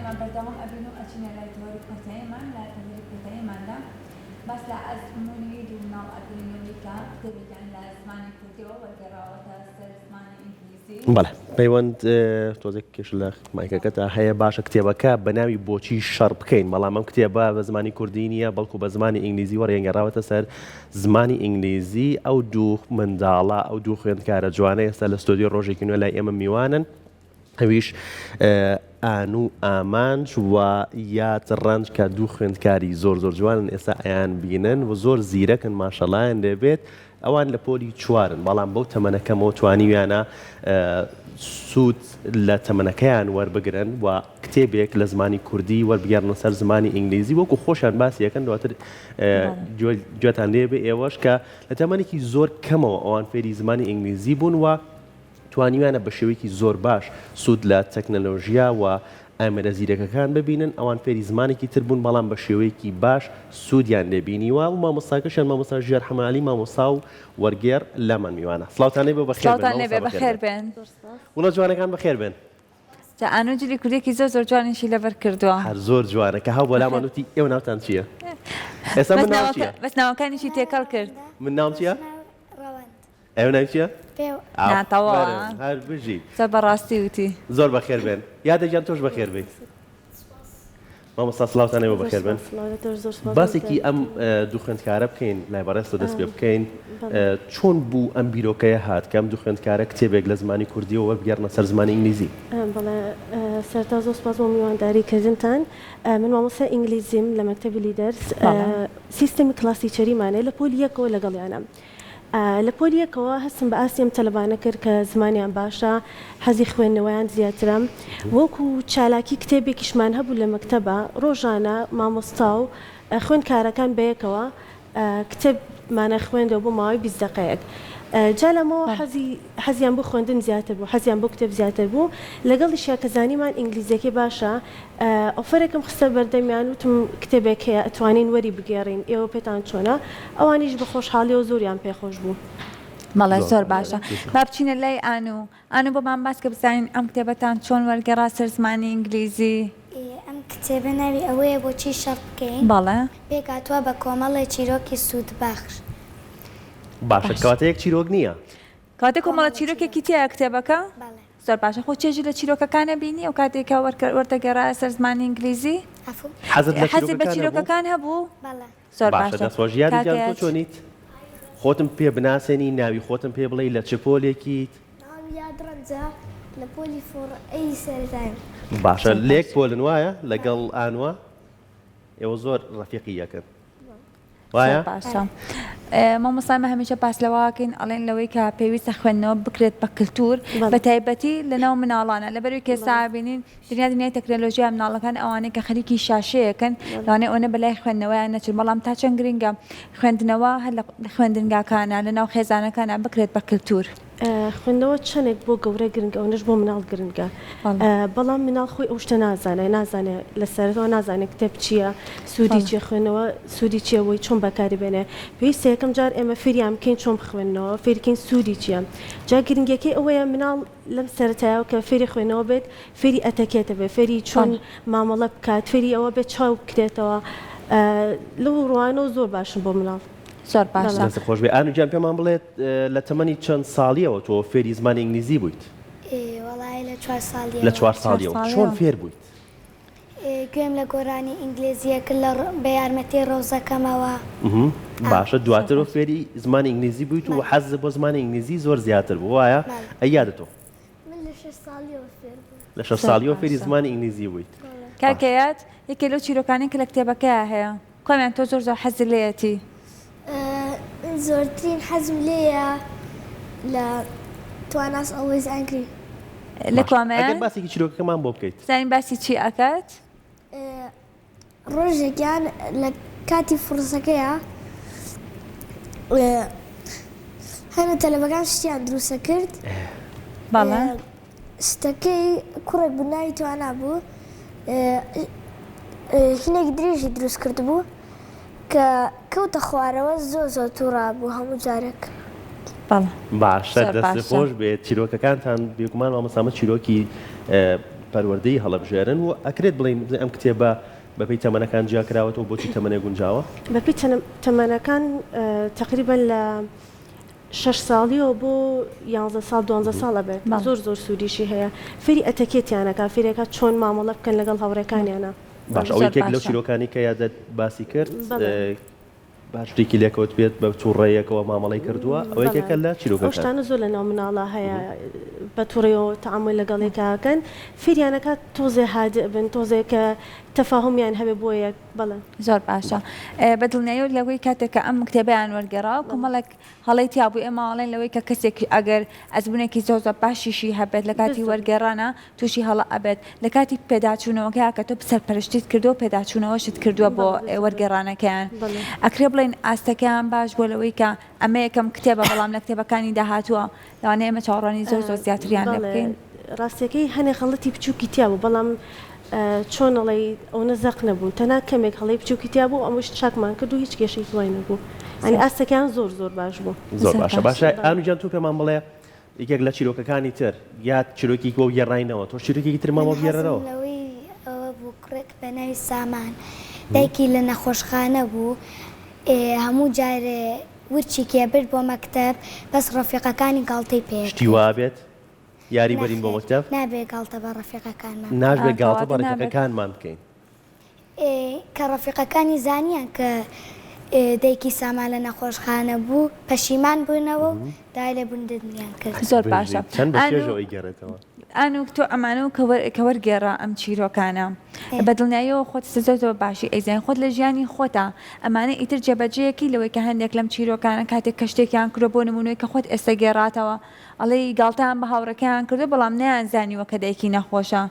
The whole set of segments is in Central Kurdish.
ئێمە بەردەوام ئەبین و ئەچینە لای تەوەری کۆتاییمان لای تەوەری کۆتاییماندا بەس لە ئەزمموی دووناڵ ئەگرینەوەی کە کتێبێکیان لە زمانی کوردیەوە وەرگێڕاوەتە سەر زمانی ئینگلیزی. بەڵێ پەیوەند تۆزێک کێش لە مایکەکەتە هەیە باشە کتێبەکە بە ناوی بۆچی شەڕ بکەین بەڵام ئەم کتێبە بە زمانی کوردی نییە بەڵکو بە زمانی ئینگلیزی وەرگێڕاوەتە سەر زمانی ئینگلیزی. ئەو دوو منداڵە ئەو دوو خوێندکارە جوانە ئێستا لە ستۆدیۆ ڕۆژێکی نوێ لای ئێمە میوانن ئەویش ئانوو ئامانج و یات ڕەنج کە دوو خوێندکاری زۆر زۆر جوانن ئێستا ئەیان بینن و زۆر زیرەکن ماشەڵایان دەبێت ئەوان لە پۆلی چوارن بەڵام بەو تەمەنەکەمەوە توانیویانە سوود لە تەمەنەکەیان وەربگرن و کتێبێک لە زمانی کوردی وەربگەڕنە سەر زمانی ئینگلیزی وەکو خۆشیان باسی یەکەن دواتر گوێتان لێ بێ ئێوەش کە لە تەمەنێکی زۆر کەمەوە ئەوان فێری زمانی ئینگلیزی بوون و توانیوانە بە شێوەیەکی زۆر باش سوود لە تەکنەلۆژیا و ئامێرە زیرەکەکان ببینن ئەوان فێری زمانێکی تر بوون بەڵام بە شێوەیەکی باش سوودیان لێبینیوە و مامۆستاکەشیان مامۆستا ژێر حەمالی مامۆستا و وەرگێڕ لامان میوانە. سڵاوتانێ بێ بەخێر بێن وڵە جوانەکان بەخێر بێن. ئانوو جلی کوردێکی زۆر زۆر جوانیشی لەبەر کردووە هەر زۆر جوانە کە هەو بۆ لامانوتی ئێوە ناوتان چییە؟ ئێستا من ناوم چییە؟ بەس ناوەکانیشی تێکەڵ کرد. من ناوم چییە؟ ئێوە ناوی چییە؟ ناتەوە هەر بژی زۆر بەڕاستی وتی زۆر بەخێر بێن یادەگیان تۆش بەخێر بێت. مامۆستا سڵاوتانەوە بەخێر بن. باسێکی ئەم دوو خوێندکارە بکەین لای بەڕێستە دەست پێ بکەین چۆن بوو ئەم بیرۆکەیە هات کە ئەم دوو خوێندکارە کتێبێک لە زمانی کوردیەوە وەربگەڕنە سەر زمانی ئینگلیزی. بەڵێ سەرتا زۆر سپاس بۆ میوانداریکردنتان. من مامۆستا ئینگلیزیم لە مەکتەبی لیدەرس سیستەمی کلاسی چەریمانەیە لە پۆلی یەکەوە لەگەڵیانە. لە پۆلی یەکەوە هەستم بە ئاسیم تەلەبانە کرد کە زمانیان باشە حەزی خوێندنەوەیان زیاترە وەکو چالاکی کتێبێکیشمان هەبوو لە مەکتەبە ڕۆژانە مامۆستا و خوێندکارەکان بەیەکەوە کتێبمانە خوێندەوە بۆ ماوەی 20 دقەیەک. جا لەمەوە حەزیان بۆ خوێندن زیاتر بوو حەزیان بۆ کتێب زیاتر بوو لەگەڵیشیا کە زانیمان ئینگلیزیەکەی باشە ئۆفەرێکم خستە بەردەمیان وتم کتێبێک هەیە ئەتوانین وەری بگێڕین ئێوە پێتان چۆنە ئەوانیش بە خۆشحاڵیەوە زۆریان پێخۆش بوو. مەڵێ زۆر باشە با بچینە لای ئانوو بۆمان باس کە بزانین ئەم کتێبەتان چۆن وەرگێڕا سەر زمانی ئینگلیزی. ئەم کتێبە ناوی ئەوەیە بۆچی شەڕ بکەین بەڵێ پێکاتوە بە کۆمەڵی چیرۆکی سوودبەخش. باشە کاتەیەک چیرۆک نییە کاتێک کۆمەڵە چیرۆکێکی تایە کتێبەکە زۆر باشە خۆ چێژی لە چیرۆکەکانە بینی ئەو کاتێکە وەردەگەڕایە سەر زمانی ئینگلیزی حەزت بە چیرۆکەکان هەبوو زۆر باشە دەسۆژیاری جان تۆ چۆنیت خۆتم پێ بناسێنی ناوی خۆتم پێ بڵێ لە چ پۆلێکیت یادڕەنجە لە پۆلی فۆڕئی سەرزایم باشە لێک پۆلن وایە لەگەڵ ئانوە ئێوە زۆر ڕەفیقی یەکەن وایە باشە مامۆستامە هەمیشە پاس لەواکەین ئەڵێن لەوەی کە پێویستە خوێندنەوە بکرێت بە کللتور بە تایبەتی لەناو مناڵانە لەبەروی کێسابینین دنیای تەکنۆلۆژیا مناڵەکان ئەوانەی کە خەریکی شاشەیەکەن لەوانەیە ئەوە بەلای خوێندنەوەیان نەچن بەڵام تا چەند گرنگە خوێندنەوە هەر لە خوێندنگاکانە لەناو خێزانەکانە بکرێت بە کللتور. خوێندنەوە چەندێک بۆ گەورە گرنگە ئەوەش بۆ مناڵ گرنگە بەڵام مناڵ خۆی ئەو شتە نازانێت لەسەرەوە نازانێت کتێب چییە سوودی چیە خوێندنەوە سوودی چیەوەی چۆن بەکاری بێنێ پێویستە یەکەم جار ئێمە فێریان بکەین چۆن بخوێنەوە فێرکەین سوودی چییە جا گرنگەکەی ئەوەیە مناڵ لەم سەرەتایەوە کە فێری خوێنەوە بێت فێری ئەتەکێتە بێت فێری چۆن مامەڵە بکات فێری ئەوە بێت چاو بکرێتەوە لەو ڕوانەوە زۆر باشن بۆ مناڵ. زۆر باشە خۆش بێ ئانوجان پێمان بڵێت لە تەمەنی چەند ساڵیەوە تۆ فێری زمانی ئینگلیزی بوویت وەڵای لە 4 ساڵیەوە چۆن فێر بوویت گوێم لە گۆرانی ئینگلیزیەکە لە بە یارمەتی ڕۆزەکەمەوە باشە دواترەوە فێری زمانی ئینگلیزی بوویت و حەز بۆ زمانی ئینگلیزی زۆر زیاتر بوو وایە ئەیادە تۆ لە 6 ساڵیەوە فێری زمانی ئینگلیزی بوویت کاکەیات یەکێ لەو چیرۆکانی کە لە کتێبەکەیە هەیە کۆمیان تۆ زۆر حەزی لێیەتی زۆرترین حەزم لێیە لە تواناس ئەوەیز ئەنگری لە کۆمەیە ئەگەر باسێکی چیرۆکەکەمان بۆ بکەیت زانین باسی چی ئەکات ڕۆژێکیان لە کاتی فرسەکەیە هەنە تەلەبەکان شتیان دروستە کرد بەڵێ شتەکەی کوڕێک بوو ناوی توانا بوو هینێکی درێژی دروست کرد بوو کە کەوتە خوارەوە زۆر تووڕا بوو هەموو جارێک باشە دەست خۆش بێت چیرۆکەکانتان بێگومان مامۆستامە چیرۆکی پەروەردەی هەڵەبژێرن و ئەکرێت بڵین ئەم کتێبە بەپێی تەمەنەکان جیاکراوەتەوە بۆچی تەمەنێ گونجاوە؟ بەپی تەمەنەکان تقریبا لە 6 ساڵیەوە بۆ 11 ساڵ 12 ساڵە بێت زۆر سوودیشی هەیە فێری ئەتەکێتیانەکە فێرێکە چۆن مامەڵە بکەن لەگەڵ هاوڕێکانیانە باش ئەوەی یەکێک لەو چیرۆکانی کە یادت باسی کرد باشتێکی لێکەوت بێت بە تووڕێیەکەوە مامەڵی کردووە ئەوەی یەکێکە لە چیرۆکەکان شتانە زۆر لە ناو مناڵە هەیە بە تووڕێەوە تەعامل لەگەڵێکاکەن فێریانەکە تۆزێ هادئ بن تۆزێک کە تەفاهمیان هەبێ بۆ یەک بەڵێ زۆر باشە بەدڵنیایی لەوەی کاتێک کە ئەم کتێبیان وەرگێڕا کۆمەڵێک هەڵی تیابوو ئێماڵێن لەوەی کە کەسێکی ئەگەر ئەزبوونێکی زۆر باشیشی هەبێت لە کاتی وەرگێڕانە تووشی هەڵە ئەبێت لە کاتی پێداچوونەوەکە کە تۆ سەرپەرشتیت کردو پێداچوونەوەشت کردووە بۆ وەرگێڕانەکەیان ئەکرێ بڵێن ئاستەکەیان باش بۆ لەوەی کە ئەمە یەکەم کتێبە بەڵام لە کتێبەکانی داهاتووە لەوانەیە ئێمە چاوەڕوانی زۆر زیاتریان لێ بکەین ڕاستیەکەی هەنێ خەڵەتی بچووکی تیا بوو بەڵام چۆنەڵی ئەو نەزەق نەبوو تەنا کەمێک هەڵی بچووکی تیا بوو ئەمەش چاکمان کرد و هیچ کێشەی دوای نەبوو ئەنی ئاستەکان زۆر باش بوو زۆر باشە ئانوجان تو پێمان بڵێ یەکێک لە چیرۆکەکانی تر یاد چیرۆکی بۆ گێڕاینەوە تۆ چیرۆکی ترمەوە گێڕەوە ئەوە بوو کوڕێک بە ناوی سامان دایکی لە نەخۆشخانە بوو هەموو جارێ ورچی کێبرد بۆ مەکتەب بەس ڕەفیقەکانی گاڵتەی پێ شتی وابێت یاری بەرین بۆ مەکتەب نابێ گاڵتە بە ڕەفیقەکانمان نابێ گاڵتە بە ڕەفیقەکانمان بکەین کە ڕەفیقەکانی زانیان کە دایکی سامان لە نەخۆشخانە بوو پەشیمان بوونەوە و دای لێ بوندنیان کرد زۆر باشە چەند بەشێژەوەی گێڕێتەوە ئەنوک تۆ ئەمانە و کە وەرگێڕا ئەم چیرۆکانە بەدڵنیاییەوە خۆت سزۆ باشی ئەیزان خۆت لە ژیانی خۆتە ئەمانە ئیتر جێبەجەیەکی لەوەی کە هەندێک لەم چیرۆکانە کاتێک کە شتێکیان کردو بۆ نمونەوەی کە خۆت ئێستا گێڕاتەوە ئەڵێ گاڵتەیان بە هاوڕەکەیان کردو بەڵام نەیانزانیوە کە دایکی نەخۆشە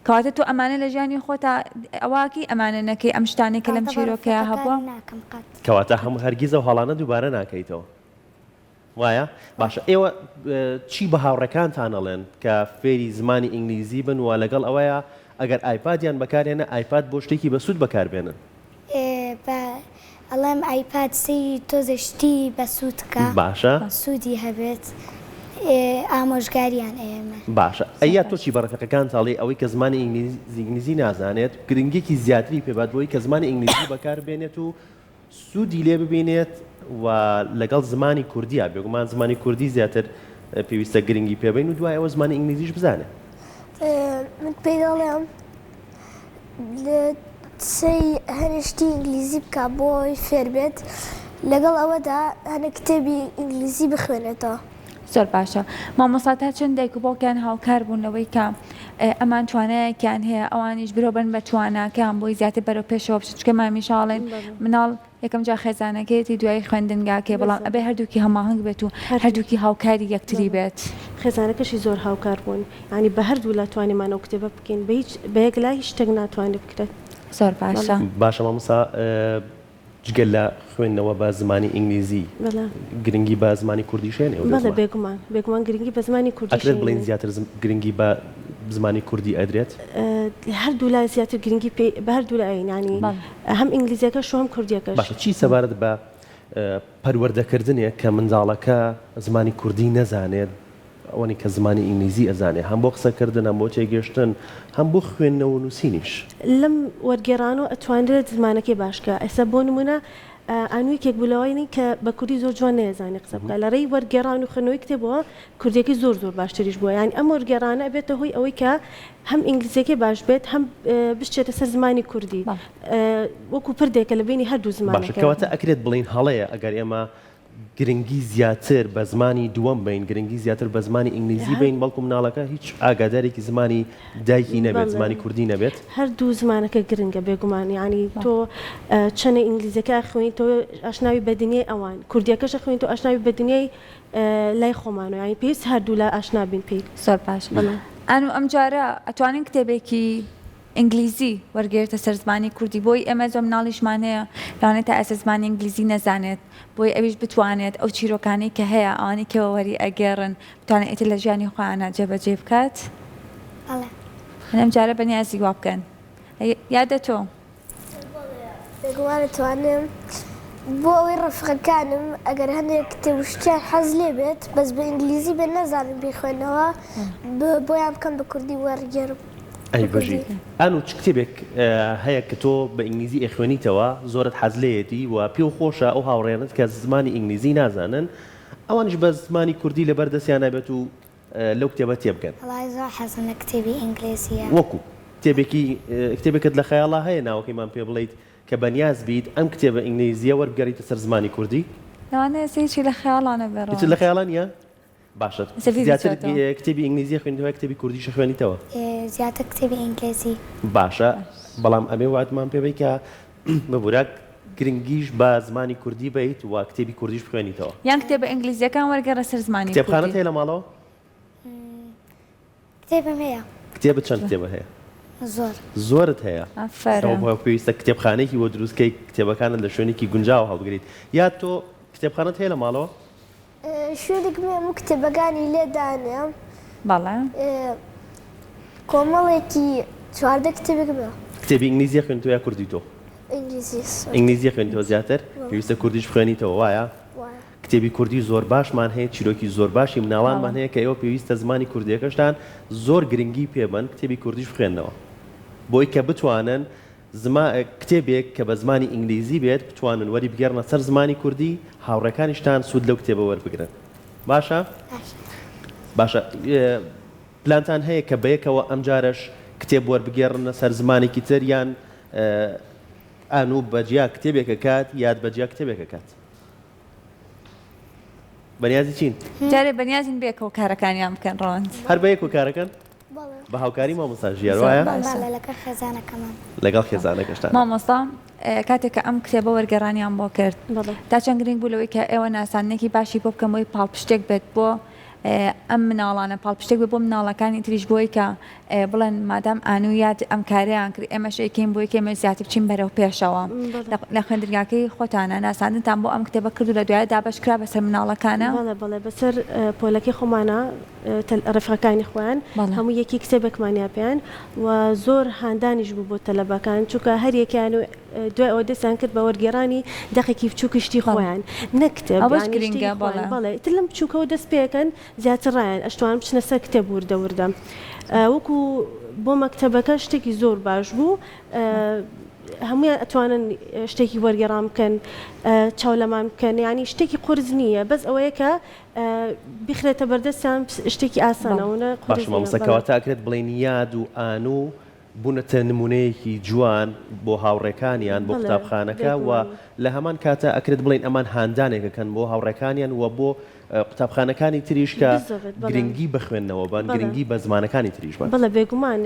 کەواتە تۆ ئەمانە لە ژیانی خۆتە ئەواکی ئەمانە نەکەی ئەم شتانێک کە لەم چیرۆکەیە هەبووە کەواتە هەموو هەرگیزە و هەڵانە دووبارە ناکەیتەوە وایە باشە ئێوە چی بە هاوڕەکانتان ئەڵێن کە فێری زمانی ئینگلیزی بن و لەگەڵ ئەوەیە ئەگەر ئایپادیان بەکارێنە ئایپاد بۆ شتێکی بەسوود بەکاربێنن ئەڵێم ئایپاد سی تۆزشتی بەسوودکە باشە سوودی هەبێت ئامۆژگاریان ئێمە باشە ئەیا تۆچی بەڕەفەکەکان تاڵی ئەوەی کە زمانی ئینگلیزی نازانێت گرنگێکی زیاتری پێبات بۆی کە زمانی ئینگلیزی بەکاربێنێت و سوودی لێ ببینێت و لەگەڵ زمانی کوردیە بێگومان زمانی کوردی زیاتر پێویستە گرنگی پێبین و دوای ئەوە زمانی ئینگلیزیش بزانێت من پێی دەڵێم هەرشتی ئینگلیزی بکە بۆی فێر بێت لەگەڵ ئەوەدا هەنە کتێبی ئینگلیزی بخوێنێتەوە زۆر باشە مامۆستا چەند دایک و باوکیان هاوکار بوون لەوەی کە ئەمان توانایەکیان هەیە ئەوانیش برۆ بن بە تواناکەیان بۆی زیاتر بەرەو پێشەوە بچ چکە مامیشاڵێن مناڵ یەکەم جا خێزانەکەیەتی دوای خوێندنگاکێ بەڵام ئەبێ هەردووکی هەماهنگ بێت و هەردووکی هاوکاری یەکتری بێت خێزانەکەشی زۆر هاوکار بوون ینی بە هەردوو لە توانیمانەوە کتێبە بکەین بە یەک لای هیچ شتێک ناتوانێت بکرێت زۆر باشە باشە مامۆستا جگەل لە خوێندنەوە بە زمانی ئینگلیزی گرنگی بە زمانی کوردیشێن بەڵێ بێگومان گرنگی بە زمانی کوردی ئەکرێت بڵین زیاتر گرنگی بە زمانی کوردی ئەدرێت هەردوو لای زیاتر گرنگی بە هەردوو لای ینی هەم ئینگلیزیەکەش و هەم کوردیەکەش باشە چی سەبارەت بە پەروەردەکردنێک کە منداڵەکە زمانی کوردی نەزانێت ئەوەی کە زمانی ئینگلیزی ئەزانێت هەم بۆ قسەکردن هەم بۆ تێگەشتن هەم بۆ خوێندنەوە و نووسینیش لەم وەرگێڕانەوە ئەتوانرێت زمانەکەی باشکە ئێستا بۆ نمونە ئەنوویکێک بولەوەینی کە بە کوردی زۆر جوان نێزانانی قسە بکە لە ڕێی وەرگێڕان و خوێنەوەی کتێبەوە کوردێکی زۆر باشتریش بووە یانی ئەم وەرگێڕانە بێتە هۆی ئەوەی کە هەم ئینگلیزیەکەی باش بێت هەم بشتێتە سەر زمانی کوردی وەکو پردێکە لە بینی هەردوو زمانەکە کەواتە ئەکرێت بڵین هەڵەیە ئەگەر ئێمە گرنگی زیاتر بە زمانی دووەم بین گرنگی زیاتر بە زمانی ئینگلیزی بین بەڵکو مناڵەکە هیچ ئاگادارێکی زمانی دایکی نەبێت زمانی کوردی نەبێت هەردوو زمانەکە گرنگە بێگومان ینی تۆ چەنە ئینگلیزەکە خوێنی تۆ ئاشناوی بە دنیای ئەوان کوردیەکەش خوێن تۆ ئاشناوی بە دنیای لای خۆمانەوە ینی پێویست هەردوو لە ئاشنا بین پێی زۆر باش ئەنو ئەم جارە ئەتوانین کتێبێکی ئینگلیزی وەرگێرتە سەر زمانی کوردی بۆی ئەمە زۆر مناڵیشمانەیە لەوانێت تا ئەسە زمانی ئینگلیزی نەزانێت بۆی ئەویش بتوانێت ئەو چیرۆکانی کە هەیە ئەوانی کەوەوەری ئەگەڕن بتوانێت ئیتر لە ژیانی خۆیانە جێبەجێ بکات ئەم جارە بەنیازی وا بکەن یادە تۆ بێگومان دەتوانم بۆ ئەوەی ڕەفقەکانم ئەگەر هەندێک کتێبشتیان حەز لێ بێت بەس بە ئینگلیزی بێ نەزانم بیخوێنەوە بۆیان بکەم بە کوردی وەرگێرم. ئەی بەژی ئەن و چ کتێبێک هەیە کە تۆ بە ئینگلیزی ئەخوێنیتەوە زۆرت حەز لێیەتی و پێ و خۆشە ئەو هاوڕێنت کە زمانی ئینگلیزی نازانن ئەوانش بە زمانی کوردی لەبەر دەستیان نابێت و لەو کتێبە تێبگەن. وڵای زۆر حەزم لە کتێبی ئینگلیزیە. وەکو کتێبێکت لە خەیاڵا هەیە ناوەکەیمان پێ بڵیت کە بەنیاز بیت ئەم کتێبە ئینگلیزیە وەربگەڕیتە سەر زمانی کوردی؟ لەوانەیە سێکی لە خەیاڵانە بێڕەوە. هیچ لە خەیاڵان نیە؟ باشە. سەفید زیاتر بچێتەوە. کتێبی ئینگلیزی خوێنیتەوە کتێبی کوردیش خوێنیتەوە؟ زیاتر کتێبی ئینگلیزی. باشە بەڵام ئەمێ واتمان پێ بێت کە بەبوورە گرنگیش بە زمانی کوردی بیت و کتێبی کوردیش بخوێنیتەوە. یان کتێبە ئینگلیزیەکان وەرگەڕە سەر زمانی کتێبخانەت هەیە لە ماڵەوە؟ کتێبم هەیە. کتێبت چەند کتێبە هەیە؟ زۆر. زۆرت هەیە؟ ئەفەرە. ئەوە پێویستە کتێبخانەیەکی بۆ دروستکەی کتێبەکانت لە شوێنێکی گونجاو هەڵبگریت. یا تۆ کتێبخانەت هەیە لە ماڵەوە؟ شوێنێک هەموو کتێبەکانی لێدانێ بەڵێ. کۆمەڵێکی چواردە کتێبێک بێ. کتێبی ئینگلیزیە خوێنیتەوە یا کوردی تۆ؟ ئینگلیزی. ئینگلیزیە خوێنیتەوە زیاتر؟ پێویستە کوردیش بخوێنیتەوە وایە؟ کتێبی کوردی زۆر باشمان هەیە چیرۆکی زۆر باشی مناوانمان هەیە کە ئێوە پێویستە زمانی کوردیەکەشتان زۆر گرنگی پێبن کتێبی کوردیش بخوێنەوە بۆی کە بتوانن کتێبێک کە بە زمانی ئینگلیزی بێت بتوانن وەری بگەڕنە سەر زمانی کوردی هاوڕێکانیشتان سوود لەو کتێبە وەربگرن. باشە؟ باشە پلانتان هەیە کە بەیەکەوە ئەم جارش کتێب وەربگێڕنە سەر زمانێکی تر یان ئانوو بەجیا کتێبێکە کات یاد بەجیا کتێبێکە کات؟ بەنیازی چین؟ جارێ بەنیازین بێکەوە کارەکانیان بکەن ڕەوەند. هەر بە یەک و کارەکەن؟ بە هاوکاری مامۆستا ژیار وایە؟ لەگەڵ خێزانەکەمان. لەگەڵ خێزانەکەشتان. مامۆستا کاتێک کە ئەم کتێبە وەرگەڕانیان بۆ کرد تا چەند گرنگ بوو لەوەی کە ئێوە ناسانێکی باشی بۆ بکەم بۆی پاڵپشتێک بێت بۆ ئەم مناڵانە پاڵپشتێک بێت بۆ مناڵەکانی تریش بۆی کە بڵێن مادام ئانوویات ئەم کارەیان کرد ئێمەش ئەیکەین بۆی کە ئێمە زیاتر بچین بەرەو پێشەوە لە خوێندرگاکەی خۆتانە ناساندنتان بۆ ئەم کتێبە کرد و لە دوایە دابەشکرا بەسەر مناڵەکانە؟ بەڵێ بەسەر پۆلەکەی خۆمانە ڕێفەکانی خۆیان هەموو یەکی کتێبێکمانیا پێیان و زۆر هاندانیش بوو بۆ تەلەبەکان چونکە هەر یەکیان و دوای ئەوە دەستیان کرد بە وەرگێڕانی دەقێکی بچووکشتی خۆیان نەکتێب گرنگە بەڵێ تر لەم بچووکەوە دەست پێەکەن زیاتر ڕایەن ئەشتوان بچنە سەر کتێب وردە وردە وەکو بۆ مەکتەبەکە شتێکی زۆر باش بوو هەمویان ئەتوانن شتێکی وەرگێڕام بکەن چاولەمان بکەن ینی شتێکی قورز نییە بەس ئەوەیە کە بخرێتە بەردەستیان شتێکی ئاسانەوەە باش مامۆستاکەوە تاکرێت بڵێن یاد و ئانوو بوونەتە نمونەیەکی جوان بۆ هاوڕێکانیان بۆ قوتابخانەکە و لە هەمان کاتە ئەکرێت بڵێن ئەمان هاندانێکەکەن بۆ هاوڕێکانیان و بۆ قوتابخانەکانی تریش کە گرنگی بخوێنەوە بان گرنگی بە زمانەکانی تریشمان. بەڵێ بێگومان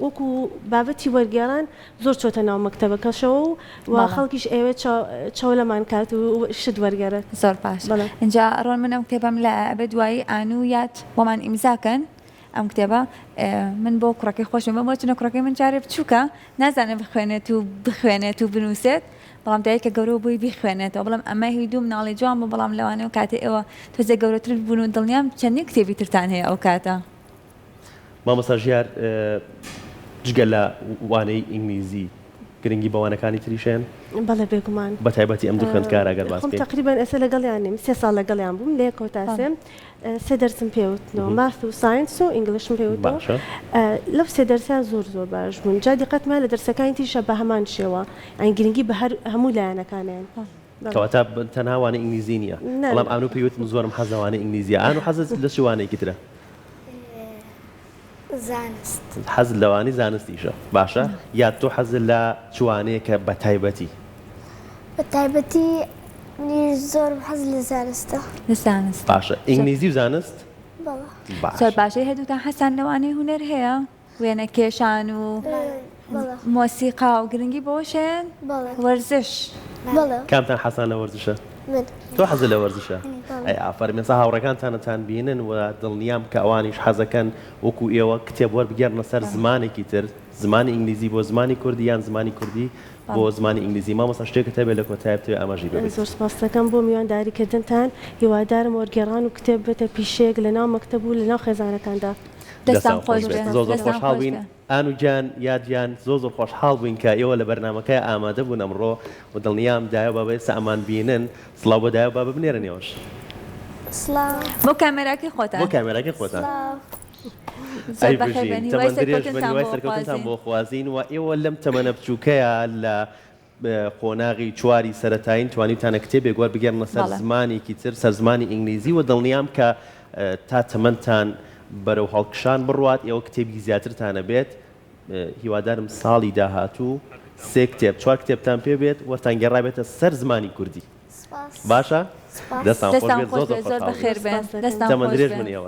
وەکو بابەتی وەرگێڕان زۆر چۆتە ناو مەکتەبەکەشەوە و خەڵکیش ئێوە چاولەمان کات و شت وەرگێڕێت. زۆر باش. اینجا ڕۆن منم کتێبم لە ئەبێ دوایی ئانوویات بۆمان ئیمزاکەن ئەم کتێبە من بۆ کوڕەکەی خۆشم بۆ چنە کوڕەکەی من جارێ بچووکە نازانێت بخوێنێت و بنووسێت بەڵام دایکە گەورە بووی بیخوێنێتەوە بەڵام ئەمە هی دوو مناڵی جوان بوو بەڵام لەوانەیە کاتێ ئێوە تۆزێ گەورەتر بوون و دڵنیام چەندین کتێبی ترتان هەیە ئەو کاتە. مامۆستا ژیار جگە لە وانەی ئینگلیزی گرنگی بەوانەکانی تریشێن؟ بەڵێ بێگومان بە تایبەتی ئەم دوو خوێندکارە ئەگەر باس بکەین. تقریبان ئێستا لەگەڵیانیم 3 ساڵ لەگەڵیان بووم لە یەکەوە تا سێ دەرسم پێوتنەوە ماث و ساینس و ئینگلیشم پێوتەوە لەو سێ دەرسیان زۆر باش بوون جا دیقەتمان لە دەرسەکانی تریشە بە هەمان شێوە ئەین گرنگی بە هەموو لایەنەکانیان. کەواتە تەنها وانە ئینگلیزی نییە بەڵام ئانوو پێوتم زۆرم حەزەوانە ئینگلیزیە ئانوو حەزت لە چ وانەیەکی ترە؟ زانست. حەز لەوانی زانستیشە باشە یا تۆ حەز لە چوانەیەکە بە تایبەتی؟ بە تایبەتی منیش زۆرم حەز لە زانستە. لە زانست. باشە ئینگلیزی و زانست؟ بەڵێ. زۆر باشەی هەردووتان حەسان لەوانەی هونەر هەیە وێنە کێشان و مۆسیقا و گرنگی بۆشێن وەرزش. بەڵێ. کامتان حەسان لە وەرزشە؟ من. تۆ حەزت لە وەرزشە؟ ئەی ئافەرمێن سا هاوڕێکانتانەتان بینن و دڵنیام کە ئەوانیش حەزەکەن وەکو ئێوە کتێب وەربگێڕنە سەر زمانێکی تر زمانی ئینگلیزی بۆ زمانی کوردی یان زمانی کوردی بۆ زمانی ئینگلیزی مامۆستا شتێکت هەبێت لە کۆتایە بتوێ ئاماژی ببێت. زۆر سپاس دەکەم بۆ میوانداریکردنتان هیوادارم وەرگێڕان و کتێب بێتە پیشەیەک لە ناو مەکتەب و لە ناو خێزانەکاندا. دەستان خۆش بێ زۆر دەستان خۆشحاڵ خۆش بووین بێ. ئانوجان یادیان زۆر خۆشحاڵ بووین کە ئێوە لە بەرنامەکە ئامادە بوون ئەمڕۆ و دڵنیام دایە بابێ سەمان بینن سڵاو بۆ دایە بابە بنێرنەوەش سلام بۆ کامێراکی خۆتان بۆ کامێراکی خۆتان سلام زۆر بەخێر بێنی وای تەمەندرێژ سەرکەوتنتان بۆ خوازین و ئێوە لەم تەمەنە بچووکەیە لە قۆناغی چواری سەرەتاین توانیتانە کتێبێک گوار بگەڕنە سەر بەڵێ. زمانێکی تر سەر زمانی ئینگلیزی و دڵنیام کە تا تەمەندتان بەرەو هەڵکشان بڕوات ئێوە کتێبی زیاترتانە بێت هیوادارم ساڵی داهاتوو 3 کتێب 4 کتێبتان پێ بێت وەرتان گەڕابێتە سەر زمانی کوردی سپاس باشە؟ سپاس دەستان خۆش دەستان بێت خۆش بێ زۆر بەخێر بێن دەستان خۆش تەمەندرێژ بێن. بن ئێوە